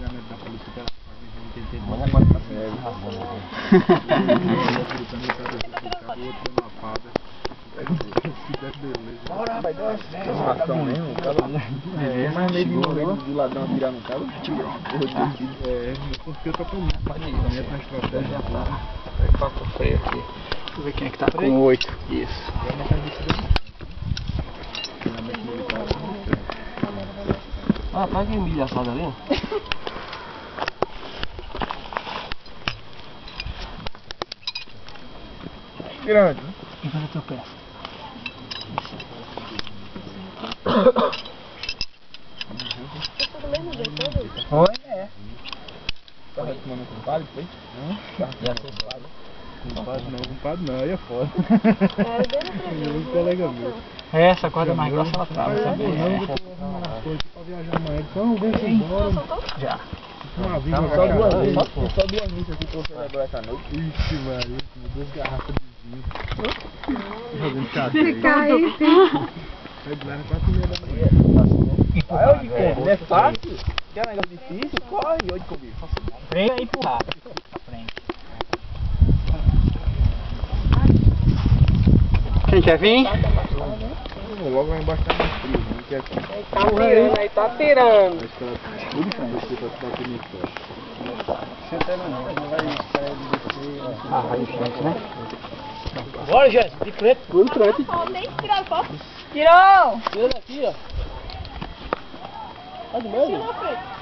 pagamento da polícia dela. Mas agora tá sério. Bora, vai dar Ação mesmo, o cara. É, mas meio de ladrão atirar no cara. Porque eu tô com muito planejamento na estratégia. Passa o freio aqui. Deixa eu ver quem é que tá com 8. Isso. Ah, pega a milha assada ali. Grande. E vai na tua peça. Oi, é. Tava tomando com padre, foi? Não? Compadre não, aí é foda. Um colega meu. É, essa corda mais grossa ela trava, sabe? Não, eu tô arrumando as coisas pra viajar amanhã. Então, vem embora. Já. Uma vida Só duas vezes. Só duas missas aqui pra você celebrar essa noite. Ixi, Maria, com 2 garrafas de vinho. Fazendo Você xadrez. cai, Sai de lá na 4h30 da manhã. Aí hoje como? Não é fácil? Quer um negócio difícil? Corre hoje comigo. Freia e empurrar. Pra frente. Quem quer vir? Logo lá embaixo tá mais frio, não quer aqui. tá tirando, aí tá tirando. Mas que ela tá tudo em frente, você tá batendo em fora. Ah, vai em frente, né? Bora, Jéssica, de frente. Tudo em frente. Tirou foto? Tira daqui, ó. Tá de medo? Tirou, Fred.